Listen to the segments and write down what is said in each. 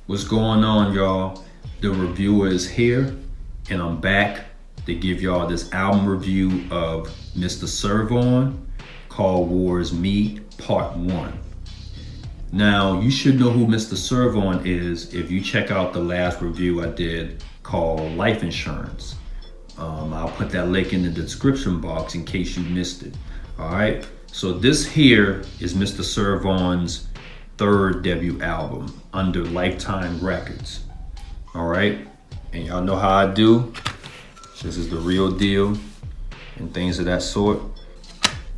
What's going on, y'all? The reviewer is here, and I'm back to give y'all this album review of Mr. Serv-On called War Is Me Part 1. Now, you should know who Mr. Serv-On is if you check out the last review I did called Life Insurance. I'll put that link in the description box in case you missed it. All right, so this here is Mr. Serv-On's third debut album under Lifetime Records. All right, and y'all know how I do. This is the real deal and things of that sort.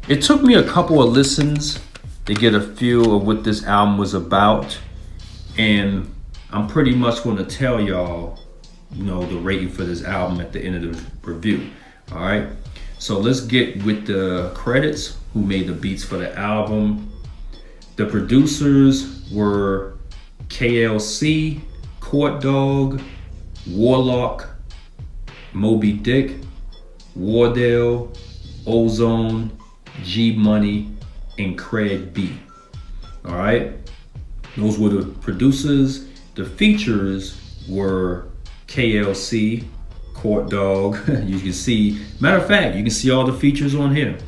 It took me a couple of listens to get a feel of what this album was about, and I'm pretty much going to tell y'all, you know, the rating for this album at the end of the review. All right, so let's get with the credits. Who made the beats for the album? The producers were KLC, Court Dog, Warlock, Moby Dick, Wardell, Ozone, G Money, and Craig B. All right, those were the producers. The features were KLC, Court Dog. You can see, matter of fact, you can see all the features on here.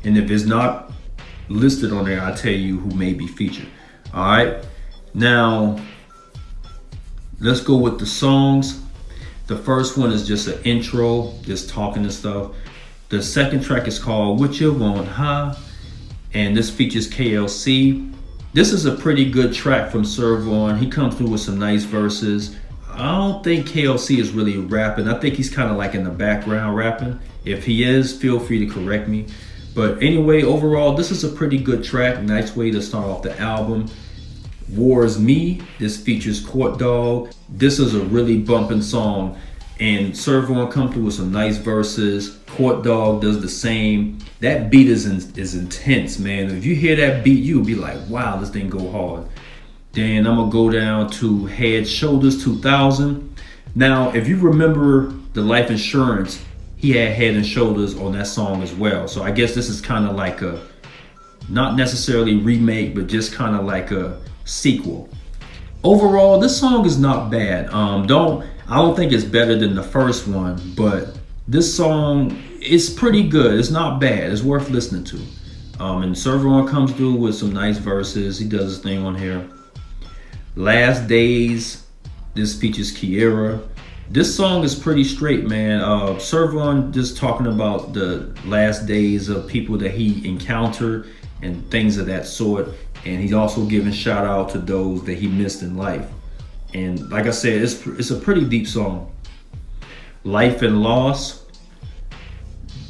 And if it's not listed on there, I'll tell you who may be featured. All right, now let's go with the songs. The first one is just an intro, just talking and stuff. The second track is called What You Want, Huh? And this features KLC. This is a pretty good track from Serv-On. He comes through with some nice verses. I don't think KLC is really rapping. I think he's kind of like in the background rapping. If he is, feel free to correct me. But anyway, overall, this is a pretty good track. Nice way to start off the album. War Is Me. This features Court Dog. This is a really bumping song. And Serv-On comes through with some nice verses. Court Dog does the same. That beat is intense, man. If you hear that beat, you'll be like, wow, this thing go hard. Then I'm gonna go down to Head Shoulders 2000. Now, if you remember the Life Insurance, he had Head and Shoulders on that song as well. So I guess this is kind of like a, not necessarily remake, but just kind of like a sequel. Overall, this song is not bad. I don't think it's better than the first one, but this song is pretty good. It's not bad. It's worth listening to. And Serv-On comes through with some nice verses. He does his thing on here. Last Days, this features Kiera. This song is pretty straight, man. Serv-On just talking about the last days of people that he encountered and things of that sort. And he's also giving shout out to those that he missed in life. And like I said, it's a pretty deep song. Life and Loss.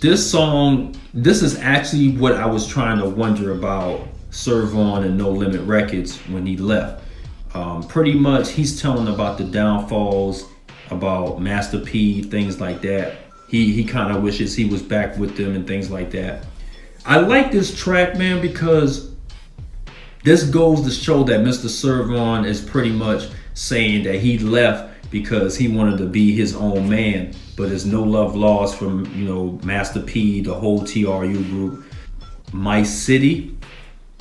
This song, this is actually what I was trying to wonder about Serv-On and No Limit Records when he left. Pretty much he's telling about the downfalls, about Master P, things like that. He kind of wishes he was back with them and things like that. I like this track, man, because this goes to show that Mr. Serv-On is pretty much saying that he left because he wanted to be his own man, but there's no love lost from, you know, Master P, the whole TRU group. My City.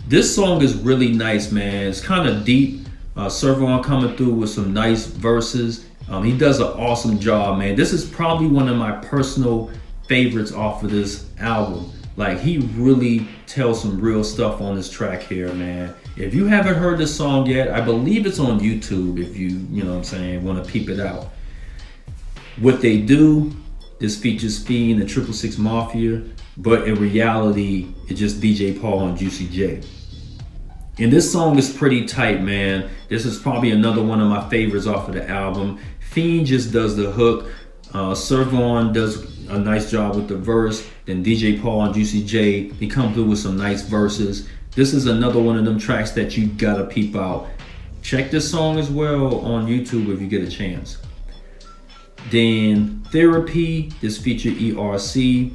This song is really nice, man. It's kind of deep. Serv-On coming through with some nice verses. He does an awesome job, man. This is probably one of my personal favorites off of this album. Like, he really tells some real stuff on this track here, man. If you haven't heard this song yet, I believe it's on YouTube if you know what I'm saying, want to peep it out. What They Do, this features Fiend and 666 Mafia, but in reality, it's just DJ Paul and Juicy J. And this song is pretty tight, man. This is probably another one of my favorites off of the album. Fiend just does the hook. Serv-On does a nice job with the verse. Then DJ Paul and Juicy J, he come through with some nice verses. This is another one of them tracks that you gotta peep out. Check this song as well on YouTube if you get a chance. Then Therapy, this featured ERC.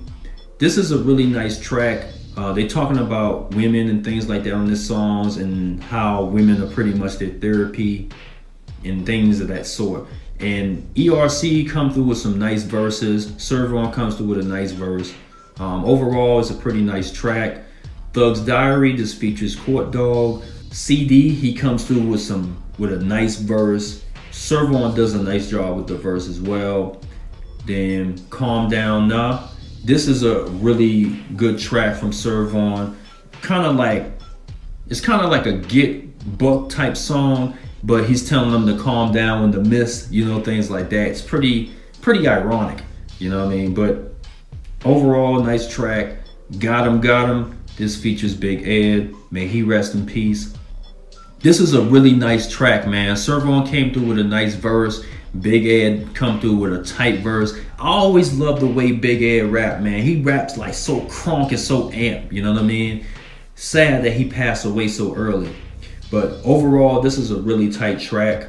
This is a really nice track. They talking about women and things like that on this songs, and how women are pretty much their therapy and things of that sort. And ERC come through with some nice verses. Serv-On comes through with a nice verse. Overall, it's a pretty nice track. Thug's Diary, this features Court Dog. CD, he comes through with a nice verse. Serv-On does a nice job with the verse as well. Then Calm Down Nah. This is a really good track from Serv-On. It's kind of like a get buck type song, but he's telling them to calm down in the mist, you know, things like that. It's pretty ironic, you know what I mean? But overall, nice track. Got him. This features Big Ed. May he rest in peace. This is a really nice track, man. Serv-On came through with a nice verse. Big Ed come through with a tight verse. I always love the way Big Ed rap, man. He raps like so crunk and so amped, you know what I mean? Sad that he passed away so early. But overall, this is a really tight track.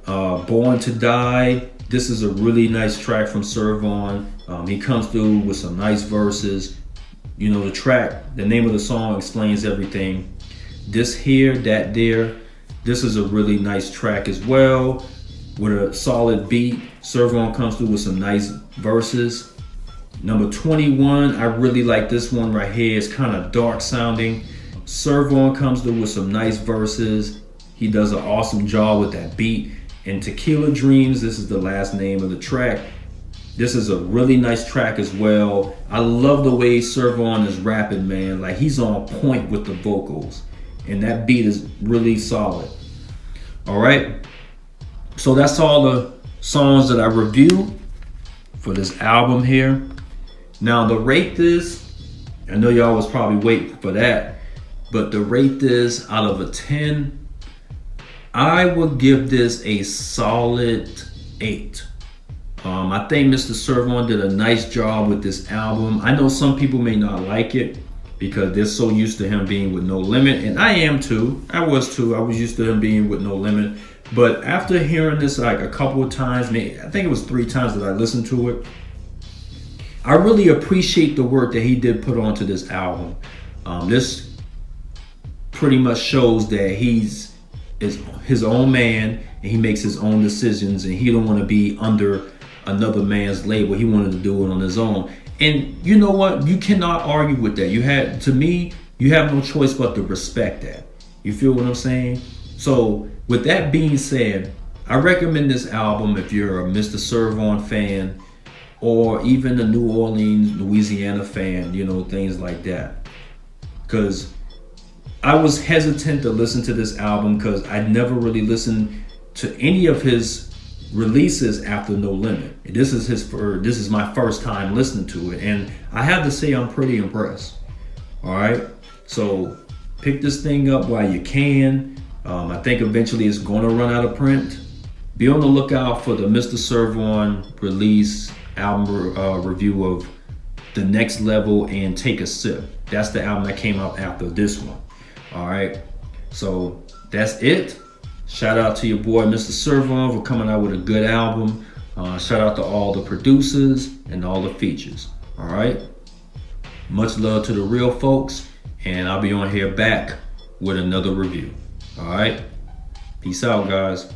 Born to Die. This is a really nice track from Serv-On. He comes through with some nice verses. You know, the name of the song explains everything. This Here, That There. This is a really nice track as well, with a solid beat. Serv-On comes through with some nice verses. Number 21, I really like this one right here. It's kind of dark sounding. Serv-On comes through with some nice verses. He does an awesome job with that beat. And Tequila Dreams, this is the last name of the track. This is a really nice track as well. I love the way Serv-On is rapping, man. Like, he's on point with the vocals. And that beat is really solid. All right. So that's all the songs that I reviewed for this album here. Now, to rate this, I know y'all was probably waiting for that, but to rate this out of a 10, I would give this a solid 8. I think Mr. Serv-On did a nice job with this album. I know some people may not like it because they're so used to him being with No Limit, and I am too. I was too. I was used to him being with No Limit. But after hearing this like a couple of times, maybe, I think it was 3 times that I listened to it, I really appreciate the work that he did put onto this album. This pretty much shows that he's his own man, and he makes his own decisions, and he don't want to be under another man's label. He wanted to do it on his own. And you know what? You cannot argue with that. To me, you have no choice but to respect that. You feel what I'm saying? So with that being said, I recommend this album if you're a Mr. Serv-On fan, or even a New Orleans, Louisiana fan, you know, things like that. Because I was hesitant to listen to this album because I never really listened to any of his releases after No Limit. This is my first time listening to it, and I have to say I'm pretty impressed. All right, so pick this thing up while you can. I think eventually it's going to run out of print. Be on the lookout for the Mr. Serv-On release album review of The Next Level and Take a Sip. That's the album that came out after this one. All right, so that's it. Shout out to your boy Mr. Serv-On for coming out with a good album. Shout out to all the producers and all the features. All right, much love to the real folks, and I'll be on here back with another review. All right, peace out, guys.